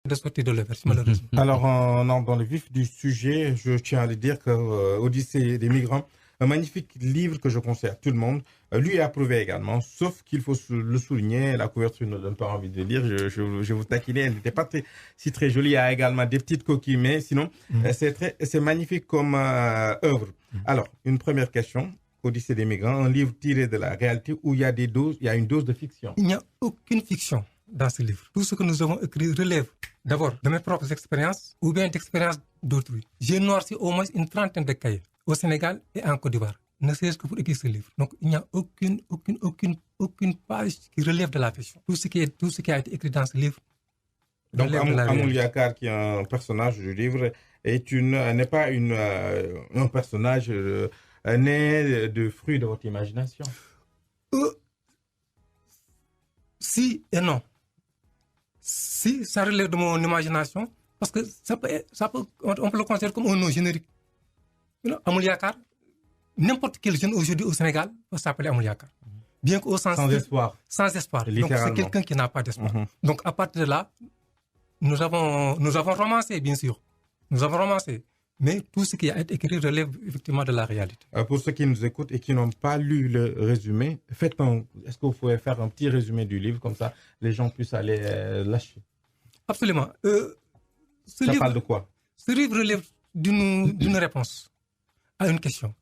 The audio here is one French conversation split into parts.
de sortir de l'auberge, malheureusement. Alors, en entrant dans le vif du sujet, je tiens à le dire que Odyssée des migrants, un magnifique livre que je conseille à tout le monde, lui est approuvé également, sauf qu'il faut le souligner, la couverture ne donne pas envie de lire, je vous taquinais, elle n'était pas très jolie, il y a également des petites coquilles, mais sinon, c'est magnifique comme œuvre. Alors, une première question, Odyssée des migrants, un livre tiré de la réalité où il y a une dose de fiction. Il n'y a aucune fiction dans ce livre. Tout ce que nous avons écrit relève d'abord de mes propres expériences ou bien d'expériences d'autrui. J'ai noirci au moins une trentaine de cahiers au Sénégal et en Côte d'Ivoire, ne serait-ce que pour écrire ce livre. Donc il n'y a aucune page qui relève de la fiction. Tout ce qui a été écrit dans ce livre. Donc Amoul Yakar, qui est un personnage du livre, n'est pas un personnage né de fruits de votre imagination. Si et non. Si ça relève de mon imagination, parce que on peut le considérer comme un nom générique. Amoul Yakar, n'importe quel jeune aujourd'hui au Sénégal peut s'appeler Amoul Yakar. Bien qu'au sens sans espoir. Sans espoir. Donc c'est quelqu'un qui n'a pas d'espoir. Donc à partir de là, nous avons romancé, bien sûr. Nous avons romancé. Mais tout ce qui a été écrit relève effectivement de la réalité. Pour ceux qui nous écoutent et qui n'ont pas lu le résumé, est-ce que vous pouvez faire un petit résumé du livre, comme ça les gens puissent aller lâcher? Absolument. Ça parle de quoi? Ce livre relève d'une réponse à une question.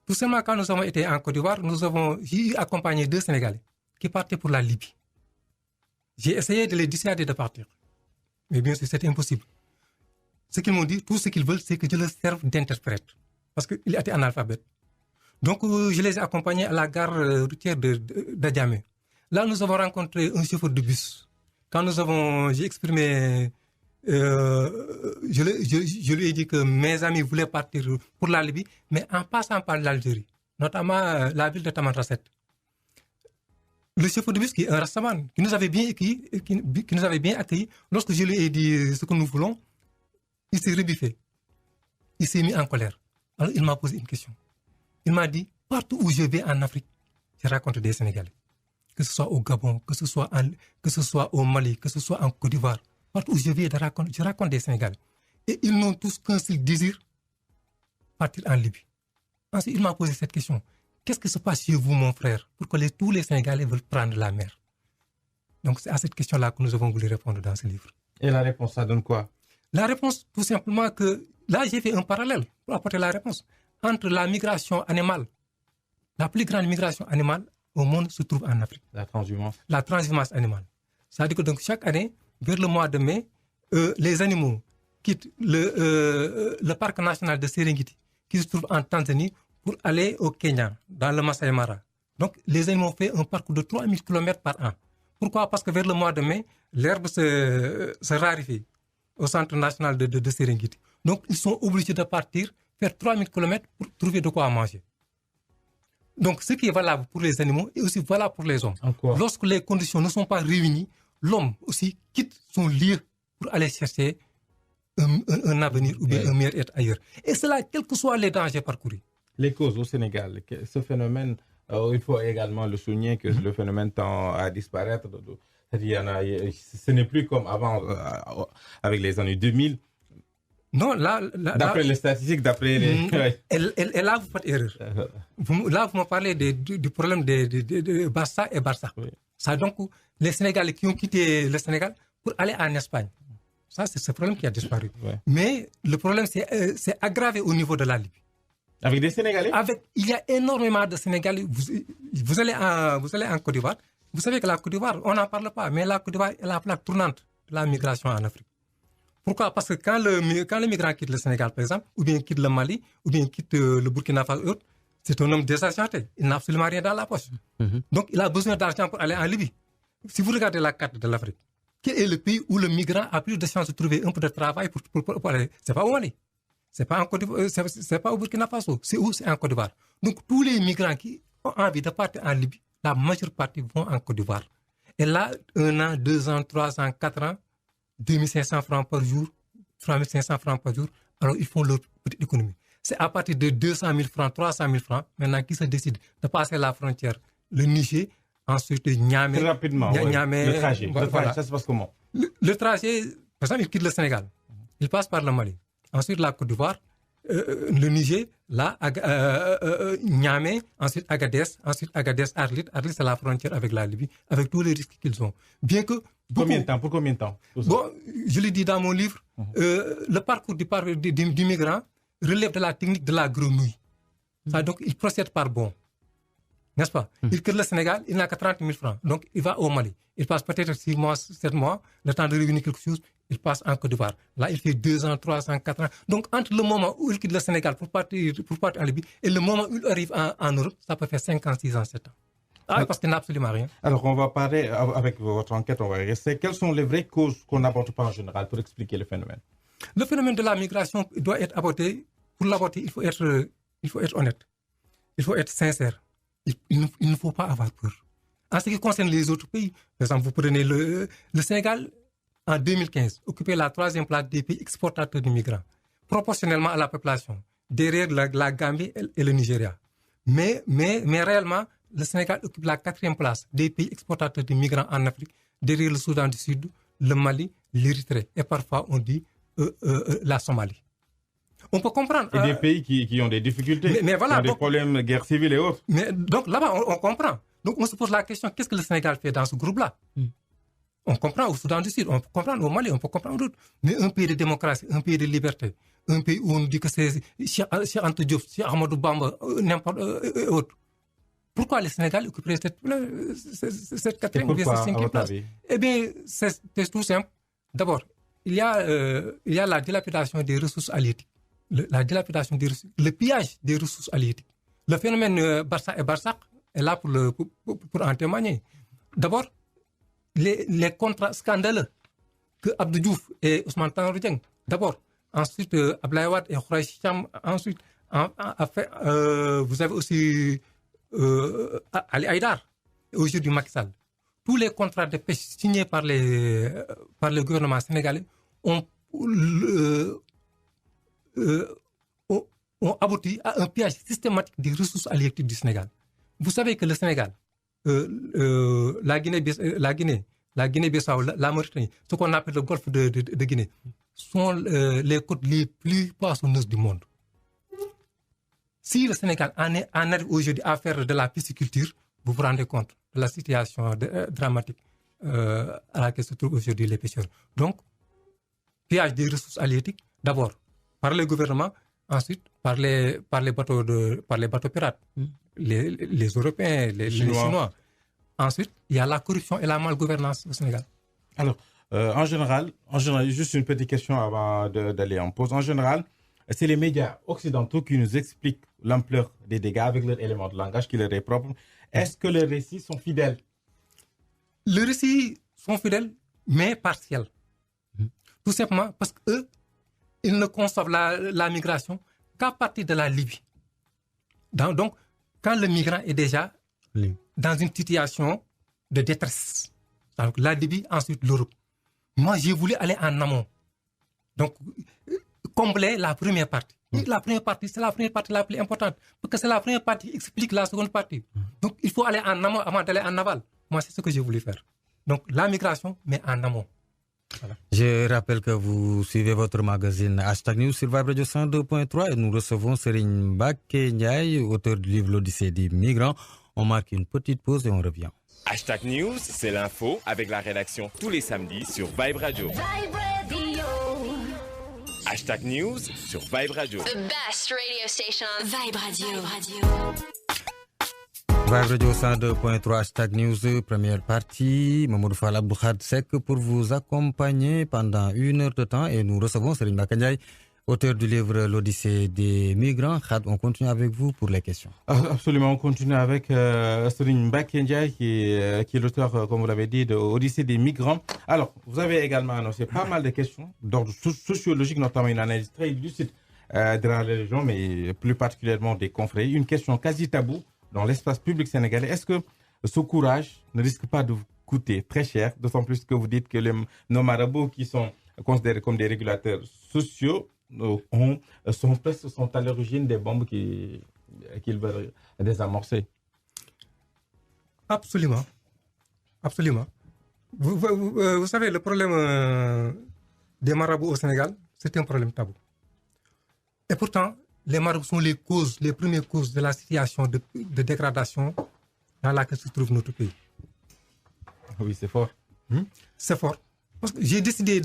Tout simplement, quand nous avons été en Côte d'Ivoire, j'ai accompagné 2 Sénégalais qui partaient pour la Libye. J'ai essayé de les dissuader de partir. Mais bien sûr, c'était impossible. Ce qu'ils m'ont dit, tout ce qu'ils veulent, c'est que je leur serve d'interprète. Parce qu'ils étaient analphabètes. Donc, je les ai accompagnés à la gare routière d'Adjamé. Là, nous avons rencontré un chauffeur de bus. Quand j'ai exprimé, je lui ai dit que mes amis voulaient partir pour la Libye, mais en passant par l'Algérie, notamment la ville de Tamanrasset. Le chauffeur de bus, qui est un rastaman, qui nous avait bien accueillis, lorsque je lui ai dit ce que nous voulons, il s'est rebiffé. Il s'est mis en colère. Alors il m'a posé une question. Il m'a dit, partout où je vais en Afrique, je raconte des Sénégalais. Que ce soit au Gabon, que ce soit au Mali, que ce soit en Côte d'Ivoire. Partout où je vais, je raconte des Sénégalais. Et ils n'ont tous qu'un seul désir, partir en Libye. Ensuite, il m'a posé cette question. Qu'est-ce qui se passe chez vous, mon frère, pour que tous les Sénégalais veulent prendre la mer? Donc c'est à cette question-là que nous avons voulu répondre dans ce livre. Et la réponse, ça donne quoi? La réponse, tout simplement que... Là, j'ai fait un parallèle pour apporter la réponse. Entre la migration animale, la plus grande migration animale au monde se trouve en Afrique. La transhumance. La transhumance animale. C'est-à-dire que donc, chaque année, vers le mois de mai, les animaux quittent le parc national de Serengeti, qui se trouve en Tanzanie, pour aller au Kenya, dans le Masai Mara. Donc, les animaux font un parcours de 3000 km par an. Pourquoi? Parce que vers le mois de mai, l'herbe se raréfie au centre national de Serengeti. Donc, ils sont obligés de partir, faire 3000 km pour trouver de quoi manger. Donc, ce qui est valable pour les animaux est aussi valable pour les hommes. Lorsque les conditions ne sont pas réunies, l'homme aussi quitte son lieu pour aller chercher un avenir ou bien un meilleur être ailleurs. Et cela, quels que soient les dangers parcourus. Les causes au Sénégal, ce phénomène, il faut également le souligner que le phénomène tend à disparaître. Ce n'est plus comme avant, avec les années 2000. Non, d'après les statistiques, d'après les... Et là, vous faites erreur. Là, vous me parlez du problème de Barça et Barça. Oui. Ça, donc, les Sénégalais qui ont quitté le Sénégal pour aller en Espagne. Ça, c'est ce problème qui a disparu. Oui. Mais le problème, c'est aggravé au niveau de la Libye. Avec des Sénégalais? Il y a énormément de Sénégalais. Vous allez en Côte d'Ivoire. Vous savez que la Côte d'Ivoire, on n'en parle pas, mais la Côte d'Ivoire est la plaque tournante de la migration en Afrique. Pourquoi? Parce que quand le migrant quitte le Sénégal, par exemple, ou bien quitte le Mali, ou bien quitte le Burkina Faso, c'est un homme désargenté. Il n'a absolument rien dans la poche. Donc, il a besoin d'argent pour aller en Libye. Si vous regardez la carte de l'Afrique, quel est le pays où le migrant a plus de chances de trouver un peu de travail pour aller? C'est pas au Mali. C'est pas au Burkina Faso. C'est où? C'est en Côte d'Ivoire. Donc, tous les migrants qui ont envie de partir en Libye, la majeure partie vont en Côte d'Ivoire. Et là, 1 an, 2 ans, 3 ans, 4 ans, 2500 francs par jour, 3500 francs par jour, alors ils font leur petite économie. C'est à partir de 200 000 francs, 300 000 francs, maintenant qu'ils se décident de passer la frontière, le Niger, ensuite Niamey. Très rapidement, Niamey, le trajet. Voilà. Ça se passe comment? Le trajet, Par exemple, ils quittent le Sénégal. Ils passent par le Mali. Ensuite, la Côte d'Ivoire, le Niger, là, Niamey, ensuite Agadez, Arlit. Arlit, c'est la frontière avec la Libye, avec tous les risques qu'ils ont. Bien que... Pour combien de temps Bon, je l'ai dit dans mon livre, le parcours du migrant relève de la technique de la grenouille. Donc, il procède par bond. N'est-ce pas? Il quitte le Sénégal, il n'a que 30 000 francs. Donc, il va au Mali. Il passe peut-être 6 mois, 7 mois, le temps de revenir quelque chose, il passe en Côte d'Ivoire. Là, il fait 2 ans, 3 ans, 4 ans. Donc, entre le moment où il quitte le Sénégal pour partir en Libye et le moment où il arrive en Europe, ça peut faire 5 ans, 6 ans, 7 ans. Parce qu'il n'a absolument rien. Alors, on va parler, avec votre enquête, on va rester. Quelles sont les vraies causes qu'on n'aborde pas en général pour expliquer le phénomène? Le phénomène de la migration doit être abordé. Pour l'aborder, il faut être honnête. Il faut être sincère. Il ne faut pas avoir peur. En ce qui concerne les autres pays, par exemple, vous prenez le Sénégal, en 2015, occupait la 3e place des pays exportateurs de migrants, proportionnellement à la population, derrière la Gambie et le Nigeria. Mais réellement, le Sénégal occupe la 4e place des pays exportateurs de migrants en Afrique, derrière le Soudan du Sud, le Mali, l'Érythrée et parfois on dit la Somalie. On peut comprendre. Et des pays qui ont des difficultés, mais voilà, qui ont des problèmes de guerre civile et autres. Mais donc là-bas, on comprend. Donc on se pose la question, qu'est-ce que le Sénégal fait dans ce groupe-là? On comprend au Soudan du Sud, on peut comprendre au Mali, on peut comprendre d'autres. Mais un pays de démocratie, un pays de liberté, un pays où on dit que c'est Cheikh Anta Diop, Cheikh Ahmadou Bamba, n'importe autre. Pourquoi le Sénégal occuperait cette 4e ou 5e place? Eh bien, c'est tout simple. D'abord, il y a la dilapidation des ressources halieutiques. Le pillage des ressources halieutiques. Le phénomène Barça et Barsac est là pour en témoigner. D'abord, les contrats scandaleux que Abdou Diouf et Ousmane Tanor Dieng, d'abord. Ensuite, Abdoulaye Wade et Khoureychi Thiam, ensuite. Vous avez aussi Ali Haïdar, et aujourd'hui Macky Sall. Tous les contrats de pêche signés par le gouvernement sénégalais ont abouti à un pillage systématique des ressources halieutiques du Sénégal. Vous savez que le Sénégal, la Guinée-Bissau, la Mauritanie, ce qu'on appelle le golfe de Guinée, sont les côtes les plus poissonneuses du monde. Si le Sénégal en arrive aujourd'hui à faire de la pisciculture, vous vous rendez compte de la situation dramatique à laquelle se trouvent aujourd'hui les pêcheurs. Donc, pillage des ressources halieutiques, d'abord par le gouvernement, ensuite par les bateaux pirates, les Européens, les Chinois. Ensuite, il y a la corruption et la malgouvernance au Sénégal. Alors, en général, juste une petite question avant d'aller en pause. En général, c'est les médias occidentaux qui nous expliquent l'ampleur des dégâts avec leur élément de langage qui leur est propre. Est-ce que les récits sont fidèles? Les récits sont fidèles, mais partiels. Tout simplement parce qu'eux, ils ne conçoivent la migration qu'à partir de la Libye. Donc, quand le migrant est déjà dans une situation de détresse, donc la Libye, ensuite l'Europe. Moi, j'ai voulu aller en amont. Donc, combler la première partie. Et la première partie, c'est la première partie la plus importante. Parce que c'est la première partie qui explique la seconde partie. Donc, il faut aller en amont avant d'aller en aval. Moi, c'est ce que j'ai voulu faire. Donc, la migration, mais en amont. Voilà. Je rappelle que vous suivez votre magazine Hashtag News sur Vibe Radio 102.3 et nous recevons Serigne Mbacké Ndiaye, auteur du livre L'Odyssée des migrants. On marque une petite pause et on revient. Hashtag News, c'est l'info avec la rédaction tous les samedis sur Vibe Radio. Hashtag News sur Vibe Radio. The best radio station. Vibe Radio. Vibe Radio 102.3 Hashtag News, première partie. Mamoudou Fall Abdou Khad Sek pour vous accompagner pendant 1 heure de temps et nous recevons Serigne Mbacké Ndiaye, auteur du livre L'Odyssée des migrants. Khad, on continue avec vous pour les questions. Absolument, on continue avec Serigne Mbacké Ndiaye qui est l'auteur, comme vous l'avez dit, de L'Odyssée des migrants. Alors, vous avez également annoncé pas mal de questions d'ordre sociologique, notamment une analyse très lucide de la religion, mais plus particulièrement des confrères. Une question quasi taboue dans l'espace public sénégalais. Est-ce que ce courage ne risque pas de vous coûter très cher, d'autant plus que vous dites que nos marabouts qui sont considérés comme des régulateurs sociaux sont à l'origine des bombes qu'ils veulent désamorcer? Absolument. Vous savez, le problème des marabouts au Sénégal, c'est un problème tabou. Et pourtant, les marabouts sont les premières causes de la situation de dégradation dans laquelle se trouve notre pays. Oui, c'est fort. C'est fort. Parce que j'ai décidé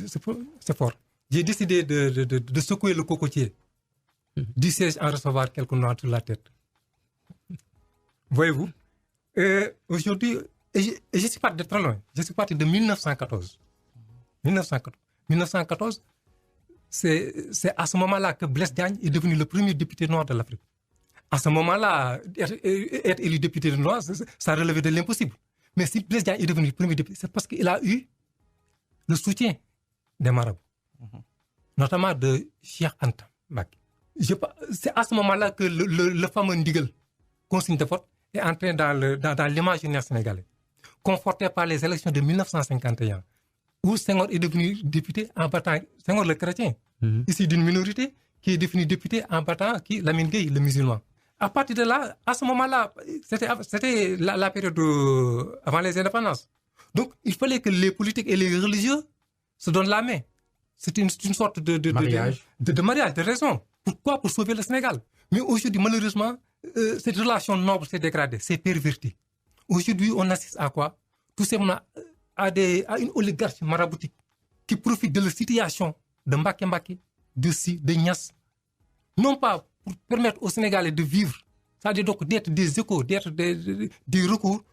c'est fort. J'ai décidé de secouer le cocotier du siège en recevoir quelques noix sur la tête. Voyez-vous? Aujourd'hui, je suis parti de très loin. Je suis parti de 1914. 1914, c'est à ce moment-là que Blaise Diagne est devenu le premier député noir de l'Afrique. À ce moment-là, être élu député noir, ça relevait de l'impossible. Mais si Blaise Diagne est devenu le premier député, c'est parce qu'il a eu le soutien des marabouts, notamment de Cheikh Anta Mbacké. C'est à ce moment-là que le fameux Ndigal, consigne de vote, est entré dans l'imaginaire sénégalais, conforté par les élections de 1951, où Senghor est devenu député en battant Senghor le chrétien, issu d'une minorité, qui est devenu député en battant Lamine Gueye, le musulman. À partir de là, à ce moment-là, c'était la période avant les indépendances. Donc, il fallait que les politiques et les religieux se donnent la main. C'était une sorte de mariage, de raison. Pourquoi? Pour sauver le Sénégal. Mais aujourd'hui, malheureusement, cette relation noble s'est dégradée, s'est pervertie. Aujourd'hui, on assiste à quoi? Tout simplement à une oligarchie maraboutique qui profite de la situation de Mbacké, de Niass. Non pas pour permettre aux Sénégalais de vivre, c'est-à-dire donc d'être des échos, d'être des recours,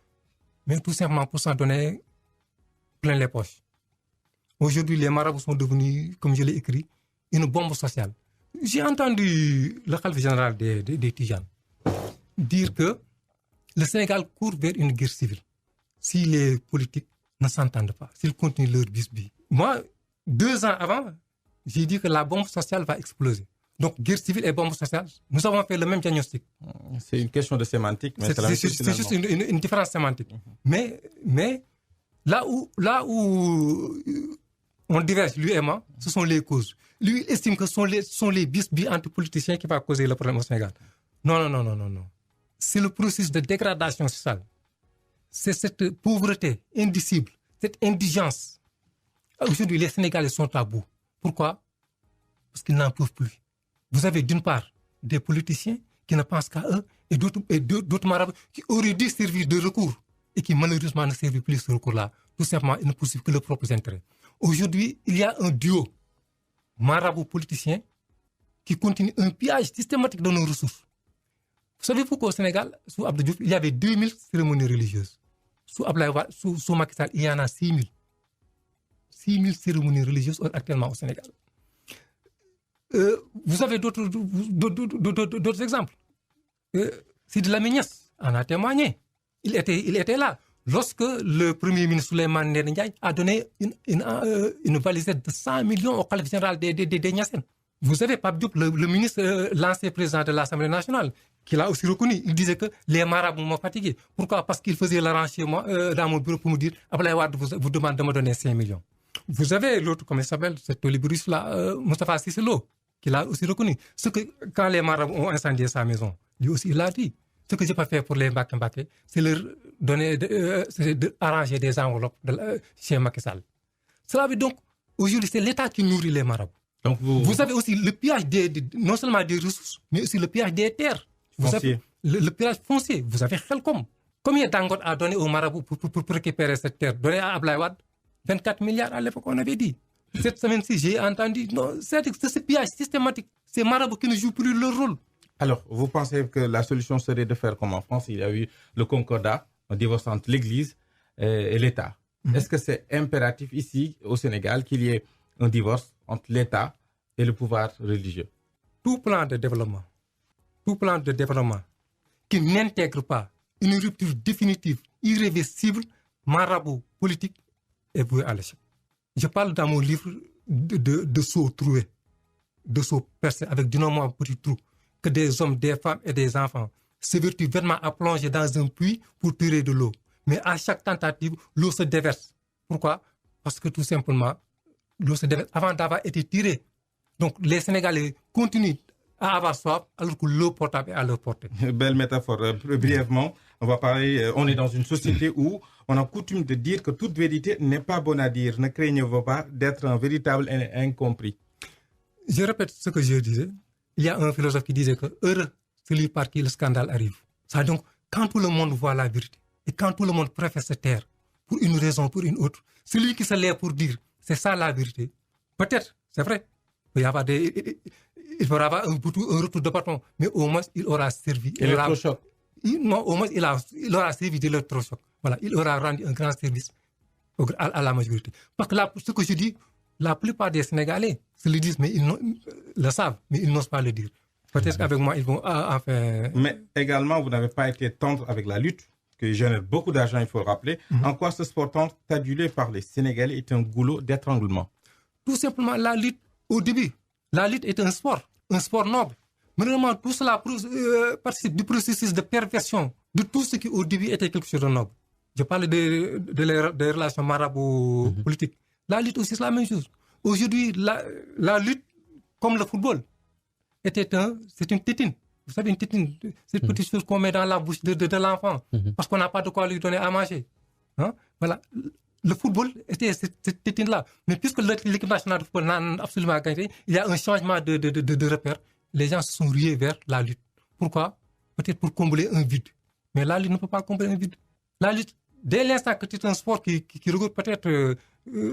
mais tout simplement pour s'en donner plein les poches. Aujourd'hui, les marabouts sont devenus, comme je l'ai écrit, une bombe sociale. J'ai entendu le khalife général des Tijanes dire que le Sénégal court vers une guerre civile si les politiques ne s'entendent pas, s'ils continuent leur bisbille. Moi, 2 ans avant, j'ai dit que la bombe sociale va exploser. Donc, guerre civile et bombe sociale, nous avons fait le même diagnostic. C'est une question de sémantique. Mais c'est juste une différence sémantique. Mais là où on diverge, lui et moi, ce sont les causes. Lui, il estime que ce sont les bisbilles anti-politiciens qui vont causer le problème au Sénégal. Non. C'est le processus de dégradation sociale. C'est cette pauvreté indicible, cette indigence. Aujourd'hui, les Sénégalais sont à bout. Pourquoi? Parce qu'ils n'en peuvent plus. Vous avez d'une part des politiciens qui ne pensent qu'à eux et d'autres marabouts qui auraient dû servir de recours et qui malheureusement ne servent plus ce recours-là. Tout simplement, ils ne poursuivent que leurs propres intérêts. Aujourd'hui, il y a un duo marabout-politicien qui continue un pillage systématique de nos ressources. Savez-vous qu'au Sénégal, sous Abdou Diouf, il y avait 2000 cérémonies religieuses. Sous Macky Sall, il y en a 6000. 6000 cérémonies religieuses actuellement au Sénégal. Vous avez d'autres exemples. Sidi Lamine Niass en a témoigné. Il était là. Lorsque le premier ministre Souleymane Ndéné Ndiaye a donné une valisette de 100 millions au khalife général des Niassènes. Vous savez, Pape Diop, le ministre, l'ancien président de l'Assemblée nationale, qui l'a aussi reconnu, il disait que les marabouts m'ont fatigué. Pourquoi? Parce qu'il faisait l'arrangement chez moi, dans mon bureau pour me dire Abdoulaye Wade vous demande de me donner 5 millions. Vous avez l'autre, comment il s'appelle, cet olibriste-là, Moustapha Cissé Lo, qui l'a aussi reconnu. Quand les marabouts ont incendié sa maison, lui aussi il l'a dit. Ce que je peux faire pour les Mbacké, c'est leur donner, c'est d'arranger des enveloppes chez Macky Sall. Cela veut donc, aujourd'hui, c'est l'État qui nourrit les marabouts. Donc vous avez aussi le pillage non seulement des ressources, mais aussi le pillage des terres. Vous avez le pillage foncier. Vous avez Khelcom. Combien Dangote a donné aux marabouts pour récupérer cette terre? Donné à Abdoulaye Wade 24 milliards à l'époque, on avait dit. Cette semaine-ci, j'ai entendu, non, c'est ce pillage systématique. Ces marabouts qui ne jouent plus leur rôle. Alors, vous pensez que la solution serait de faire comme en France? Il y a eu le concordat, un divorce entre l'Église et l'État. Est-ce que c'est impératif ici, au Sénégal, qu'il y ait un divorce entre l'État et le pouvoir religieux? Tout plan de développement qui n'intègre pas une rupture définitive, irréversible, marabout politique est voué à l'échec. Je parle dans mon livre de sauts troués, de sauts percés avec d'énormes petits trous, que des hommes, des femmes et des enfants s'évertuent vainement à plonger dans un puits pour tirer de l'eau. Mais à chaque tentative, l'eau se déverse. Pourquoi? Parce que tout simplement, l'eau se déverse avant d'avoir été tirée. Donc les Sénégalais continuent à avoir soif alors que l'eau potable est à leur portée. Belle métaphore. Brièvement, on va parler, on est dans une société où on a coutume de dire que toute vérité n'est pas bonne à dire. Ne craignez-vous pas d'être un véritable incompris. Je répète ce que je disais. Il y a un philosophe qui disait que heureux celui par qui le scandale arrive. Ça donc, quand tout le monde voit la vérité et quand tout le monde préfère se taire pour une raison, pour une autre, celui qui se lève pour dire c'est ça la vérité, peut-être, c'est vrai, il y aura il va y avoir un retour de bâton, mais au moins il aura servi. Électrochoc. Non, au moins il aura servi de l'électrochoc. Voilà, il aura rendu un grand service à la majorité. Parce que là, ce que je dis, la plupart des Sénégalais se le disent, mais ils le savent, mais ils n'osent pas le dire. Peut-être qu'avec moi, ils vont enfin... Mais également, vous n'avez pas été tendre avec la lutte, qui génère beaucoup d'argent, il faut le rappeler. En quoi ce sport tant adulé par les Sénégalais est un goulot d'étranglement? Tout simplement, la lutte, au début, la lutte est un sport noble. Mais normalement, tout cela participe du processus de perversion de tout ce qui au début était quelque chose de noble. Je parle des relations marabout-politiques. La lutte aussi, c'est la même chose. Aujourd'hui, la lutte, comme le football, c'est une tétine. Vous savez, une tétine, c'est une petite chose qu'on met dans la bouche de l'enfant parce qu'on n'a pas de quoi lui donner à manger. Hein? Voilà. Le football était cette tétine-là. Mais puisque l'équipe nationale de football n'a absolument gagné, il y a un changement de repère. Les gens se sont rués vers la lutte. Pourquoi? Peut-être pour combler un vide. Mais la lutte ne peut pas combler un vide. La lutte, dès l'instant que c'est un sport qui regroupe peut-être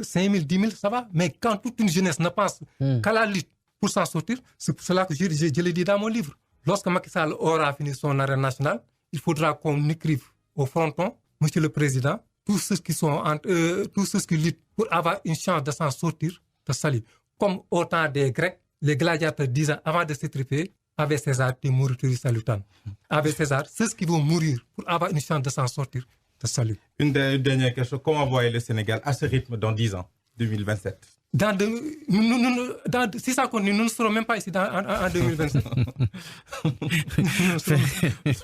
5 000, 10 000, ça va. Mais quand toute une jeunesse ne pense qu'à la lutte pour s'en sortir, c'est pour cela que je l'ai dit dans mon livre. Lorsque Macky Sall aura fini son arène nationale, il faudra qu'on écrive au fronton, Monsieur le Président, tous ceux qui luttent pour avoir une chance de s'en sortir, de salir. Comme au temps des Grecs, les gladiateurs disaient avant de s'étriper, avec César, tu mourras salutant. Avec César, ceux qui vont mourir pour avoir une chance de s'en sortir, de salut. Une dernière question. Comment voyez le Sénégal à ce rythme dans 10 ans, 2027? Si ça continue, nous ne serons même pas ici en 2027.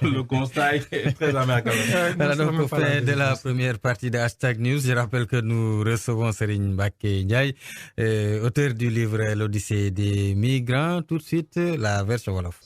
Le constat est très amer quand même. Alors, donc, fin de la première partie de Hashtag News, je rappelle que nous recevons Serigne Mbacké Ndiaye, auteur du livre L'Odyssée des migrants. Tout de suite, la version Wolof.